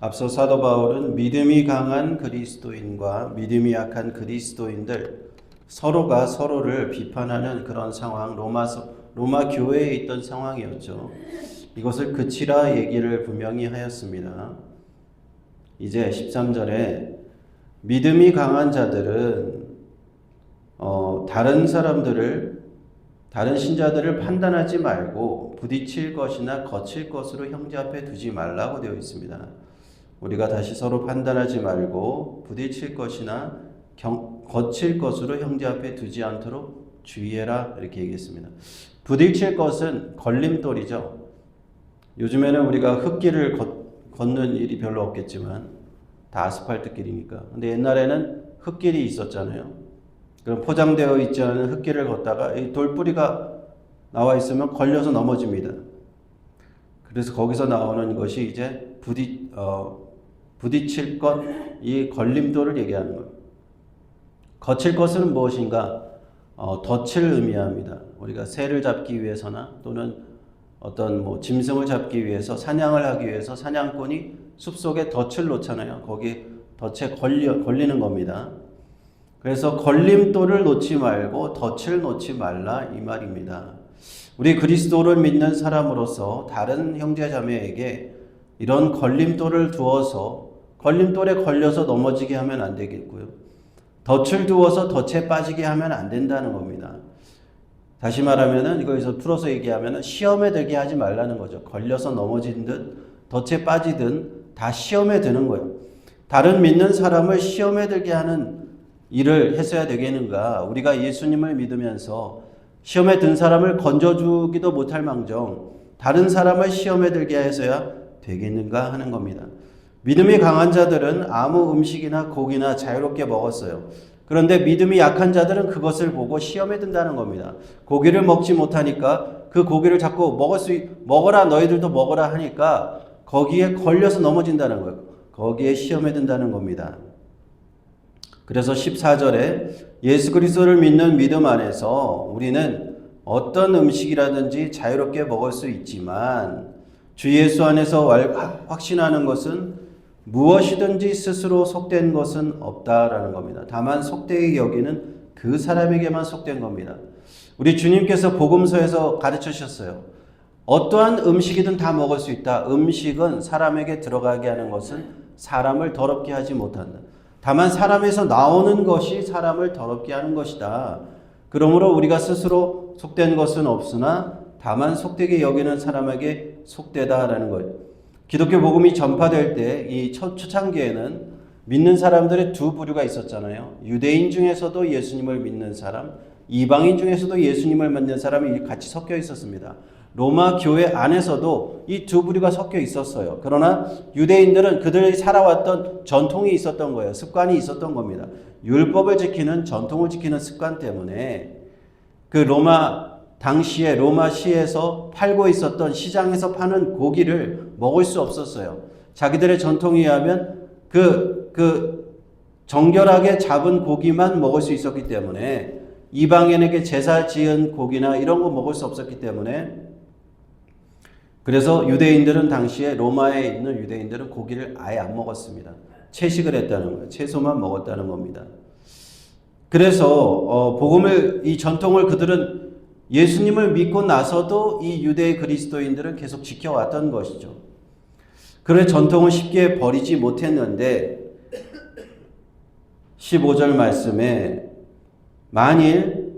앞서 사도 바울은 믿음이 강한 그리스도인과 믿음이 약한 그리스도인들 서로가 서로를 비판하는 그런 상황, 로마 교회에 있던 상황이었죠. 이것을 그치라 얘기를 분명히 하였습니다. 이제 13절에 믿음이 강한 자들은 다른 신자들을 판단하지 말고 부딪힐 것이나 거칠 것으로 형제 앞에 두지 말라고 되어 있습니다. 우리가 다시 서로 판단하지 말고 부딪힐 것이나 거칠 것으로 형제 앞에 두지 않도록 주의해라 이렇게 얘기했습니다. 부딪힐 것은 걸림돌이죠. 요즘에는 우리가 흙길을 걷는 일이 별로 없겠지만 다 아스팔트 길이니까. 근데 옛날에는 흙길이 있었잖아요. 그럼 포장되어 있지 않은 흙길을 걷다가 이 돌뿌리가 나와 있으면 걸려서 넘어집니다. 그래서 거기서 나오는 것이 이제 부딪힐 것, 이 걸림돌을 얘기하는 거예요. 거칠 것은 무엇인가? 덫을 의미합니다. 우리가 새를 잡기 위해서나 또는 어떤 짐승을 잡기 위해서 사냥을 하기 위해서 사냥꾼이 숲속에 덫을 놓잖아요. 거기 덫에 걸리는 겁니다. 그래서 걸림돌을 놓지 말고 덫을 놓지 말라 이 말입니다. 우리 그리스도를 믿는 사람으로서 다른 형제 자매에게 이런 걸림돌을 두어서 걸림돌에 걸려서 넘어지게 하면 안 되겠고요. 덫을 두어서 덫에 빠지게 하면 안 된다는 겁니다. 다시 말하면은 이거에서 풀어서 얘기하면은 시험에 들게 하지 말라는 거죠. 걸려서 넘어진 듯 덫에 빠지든 다 시험에 드는 거예요. 다른 믿는 사람을 시험에 들게 하는 일을 했어야 되겠는가? 우리가 예수님을 믿으면서 시험에 든 사람을 건져주기도 못할 망정 다른 사람을 시험에 들게 해서야 되겠는가 하는 겁니다. 믿음이 강한 자들은 아무 음식이나 고기나 자유롭게 먹었어요. 그런데 믿음이 약한 자들은 그것을 보고 시험에 든다는 겁니다. 고기를 먹지 못하니까 그 고기를 자꾸 먹어라 너희들도 먹어라 하니까 거기에 걸려서 넘어진다는 거예요. 거기에 시험에 든다는 겁니다. 그래서 14절에 예수 그리스도를 믿는 믿음 안에서 우리는 어떤 음식이라든지 자유롭게 먹을 수 있지만 주 예수 안에서 확신하는 것은 무엇이든지 스스로 속된 것은 없다라는 겁니다. 다만 속되게 여기는 그 사람에게만 속된 겁니다. 우리 주님께서 복음서에서 가르치셨어요. 어떠한 음식이든 다 먹을 수 있다. 음식은 사람에게 들어가게 하는 것은 사람을 더럽게 하지 못한다. 다만 사람에서 나오는 것이 사람을 더럽게 하는 것이다. 그러므로 우리가 스스로 속된 것은 없으나 다만 속되게 여기는 사람에게 속되다라는 거예요. 기독교 복음이 전파될 때 이 초창기에는 믿는 사람들의 두 부류가 있었잖아요. 유대인 중에서도 예수님을 믿는 사람, 이방인 중에서도 예수님을 믿는 사람이 같이 섞여 있었습니다. 로마 교회 안에서도 이 두 부류가 섞여 있었어요. 그러나 유대인들은 그들이 살아왔던 전통이 있었던 거예요. 습관이 있었던 겁니다. 율법을 지키는 전통을 지키는 습관 때문에 그 당시에 로마시에서 팔고 있었던 시장에서 파는 고기를 먹을 수 없었어요. 자기들의 전통에 의하면 정결하게 잡은 고기만 먹을 수 있었기 때문에 이방인에게 제사 지은 고기나 이런 거 먹을 수 없었기 때문에 그래서 유대인들은 당시에 로마에 있는 유대인들은 고기를 아예 안 먹었습니다. 채식을 했다는 거예요. 채소만 먹었다는 겁니다. 그래서 이 전통을 그들은 예수님을 믿고 나서도 이 유대 그리스도인들은 계속 지켜왔던 것이죠. 그런 전통을 쉽게 버리지 못했는데 15절 말씀에 만일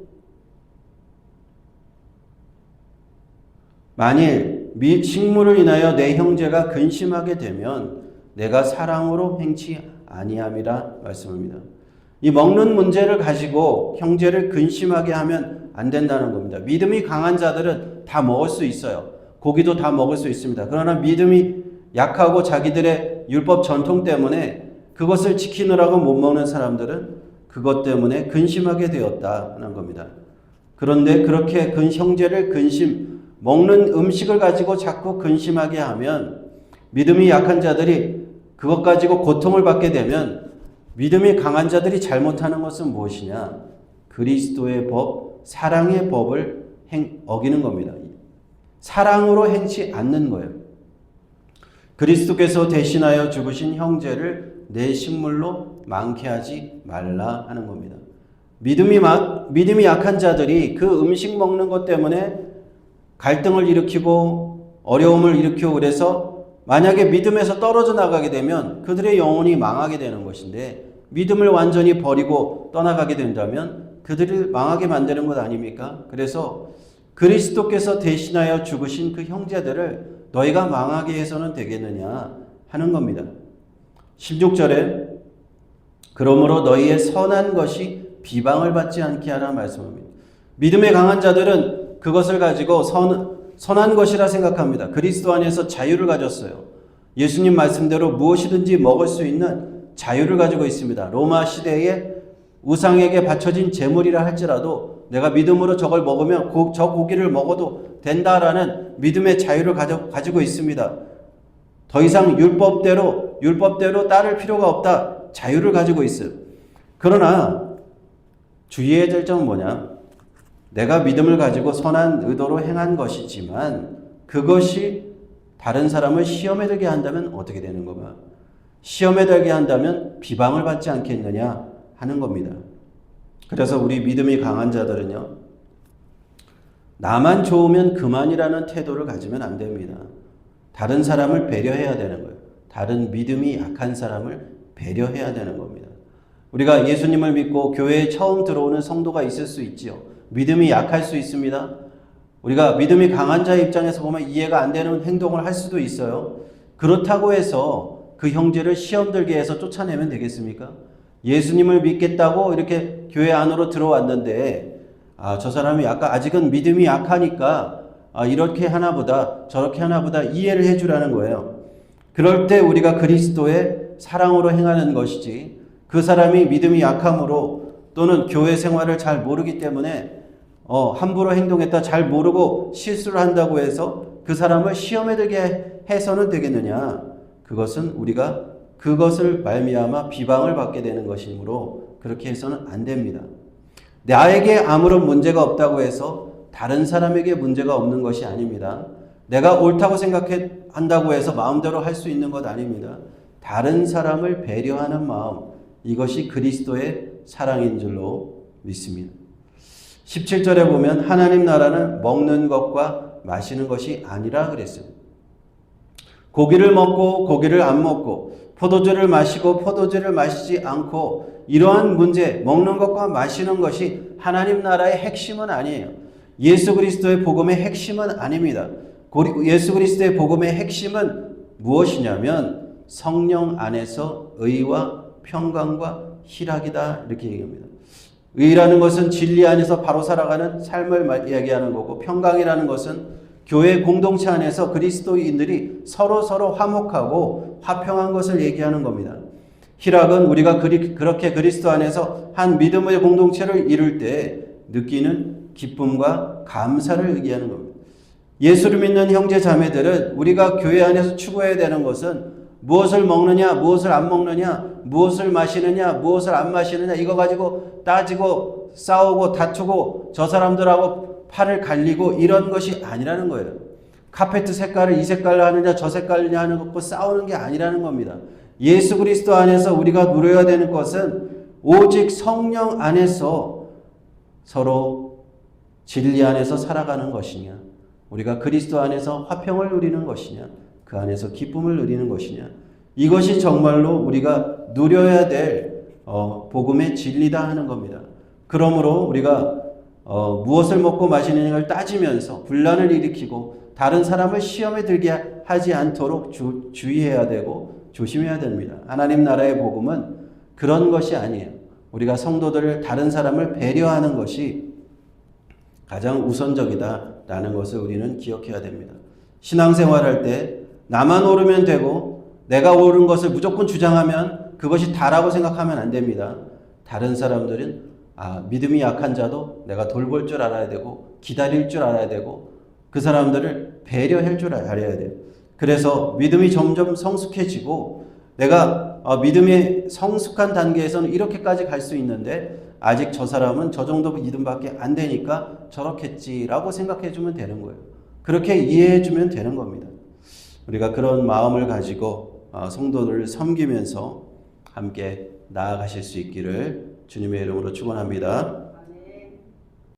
식물을 인하여 내 형제가 근심하게 되면 내가 사랑으로 행치 아니함이라 말씀합니다. 이 먹는 문제를 가지고 형제를 근심하게 하면 안 된다는 겁니다. 믿음이 강한 자들은 다 먹을 수 있어요. 고기도 다 먹을 수 있습니다. 그러나 믿음이 약하고 자기들의 율법 전통 때문에 그것을 지키느라고 못 먹는 사람들은 그것 때문에 근심하게 되었다는 겁니다. 그런데 그렇게 형제를 먹는 음식을 가지고 자꾸 근심하게 하면 믿음이 약한 자들이 그것 가지고 고통을 받게 되면 믿음이 강한 자들이 잘못하는 것은 무엇이냐? 그리스도의 법, 사랑의 법을 어기는 겁니다. 사랑으로 행치 않는 거예요. 그리스도께서 대신하여 죽으신 형제를 내 식물로 망케하지 말라 하는 겁니다. 믿음이 약한 자들이 그 음식 먹는 것 때문에 갈등을 일으키고 어려움을 일으키고 그래서 만약에 믿음에서 떨어져 나가게 되면 그들의 영혼이 망하게 되는 것인데, 믿음을 완전히 버리고 떠나가게 된다면 그들을 망하게 만드는 것 아닙니까? 그래서 그리스도께서 대신하여 죽으신 그 형제들을 너희가 망하게 해서는 되겠느냐 하는 겁니다. 16절에 그러므로 너희의 선한 것이 비방을 받지 않게 하라 말씀합니다. 믿음에 강한 자들은 그것을 가지고 선한 것이라 생각합니다. 그리스도 안에서 자유를 가졌어요. 예수님 말씀대로 무엇이든지 먹을 수 있는 자유를 가지고 있습니다. 로마 시대에 우상에게 바쳐진 제물이라 할지라도 내가 믿음으로 저걸 먹으면 저 고기를 먹어도 된다라는 믿음의 자유를 가지고 있습니다. 더 이상 율법대로 따를 필요가 없다. 자유를 가지고 있어요. 그러나 주의해야 될 점은 뭐냐? 내가 믿음을 가지고 선한 의도로 행한 것이지만 그것이 다른 사람을 시험에 들게 한다면 어떻게 되는 건가? 시험에 들게 한다면 비방을 받지 않겠느냐 하는 겁니다. 그래서 우리 믿음이 강한 자들은요, 나만 좋으면 그만이라는 태도를 가지면 안 됩니다. 다른 사람을 배려해야 되는 거예요. 다른 믿음이 약한 사람을 배려해야 되는 겁니다. 우리가 예수님을 믿고 교회에 처음 들어오는 성도가 있을 수 있지요. 믿음이 약할 수 있습니다. 우리가 믿음이 강한 자의 입장에서 보면 이해가 안 되는 행동을 할 수도 있어요. 그렇다고 해서 그 형제를 시험 들게 해서 쫓아내면 되겠습니까? 예수님을 믿겠다고 이렇게 교회 안으로 들어왔는데 저 사람이 아직은 믿음이 약하니까 이렇게 하나보다 저렇게 하나보다 이해를 해주라는 거예요. 그럴 때 우리가 그리스도의 사랑으로 행하는 것이지, 그 사람이 믿음이 약함으로 또는 교회 생활을 잘 모르기 때문에 함부로 행동했다 잘 모르고 실수를 한다고 해서 그 사람을 시험에 들게 해서는 되겠느냐? 그것은 우리가 그것을 말미암아 비방을 받게 되는 것이므로 그렇게 해서는 안 됩니다. 나에게 아무런 문제가 없다고 해서 다른 사람에게 문제가 없는 것이 아닙니다. 내가 옳다고 생각한다고 해서 마음대로 할 수 있는 것 아닙니다. 다른 사람을 배려하는 마음, 이것이 그리스도의 사랑인 줄로 믿습니다. 17절에 보면 하나님 나라는 먹는 것과 마시는 것이 아니라 그랬어요. 고기를 먹고 고기를 안 먹고 포도주를 마시고 포도주를 마시지 않고, 이러한 문제, 먹는 것과 마시는 것이 하나님 나라의 핵심은 아니에요. 예수 그리스도의 복음의 핵심은 아닙니다. 예수 그리스도의 복음의 핵심은 무엇이냐면 성령 안에서 의와 평강과 희락이다, 이렇게 얘기합니다. 의라는 것은 진리 안에서 바로 살아가는 삶을 이야기하는 거고, 평강이라는 것은 교회 공동체 안에서 그리스도인들이 서로 화목하고 화평한 것을 얘기하는 겁니다. 희락은 우리가 그렇게 그리스도 안에서 한 믿음의 공동체를 이룰 때 느끼는 기쁨과 감사를 얘기하는 겁니다. 예수를 믿는 형제 자매들은 우리가 교회 안에서 추구해야 되는 것은 무엇을 먹느냐, 무엇을 안 먹느냐, 무엇을 마시느냐, 무엇을 안 마시느냐, 이거 가지고 따지고 싸우고 다투고 저 사람들하고 팔을 갈리고 이런 것이 아니라는 거예요. 카페트 색깔을 이 색깔로 하느냐 저 색깔로 하는 것 싸우는 게 아니라는 겁니다. 예수 그리스도 안에서 우리가 누려야 되는 것은 오직 성령 안에서 서로 진리 안에서 살아가는 것이냐, 우리가 그리스도 안에서 화평을 누리는 것이냐, 그 안에서 기쁨을 누리는 것이냐, 이것이 정말로 우리가 누려야 될 복음의 진리다 하는 겁니다. 그러므로 우리가 무엇을 먹고 마시느냐를 따지면서 분란을 일으키고 다른 사람을 시험에 들게 하지 않도록 주의해야 되고 조심해야 됩니다. 하나님 나라의 복음은 그런 것이 아니에요. 우리가 성도들을, 다른 사람을 배려하는 것이 가장 우선적이다라는 것을 우리는 기억해야 됩니다. 신앙생활할 때 나만 옳으면 되고 내가 옳은 것을 무조건 주장하면 그것이 다라고 생각하면 안 됩니다. 다른 사람들은 믿음이 약한 자도 내가 돌볼 줄 알아야 되고 기다릴 줄 알아야 되고 그 사람들을 배려할 줄 알아야 돼요. 그래서 믿음이 점점 성숙해지고 내가 믿음이 성숙한 단계에서는 이렇게까지 갈 수 있는데 아직 저 사람은 저 정도 믿음밖에 안 되니까 저렇겠지라고 생각해 주면 되는 거예요. 그렇게 이해해 주면 되는 겁니다. 우리가 그런 마음을 가지고 성도들을 섬기면서 함께 나아가실 수 있기를 주님의 이름으로 축원합니다.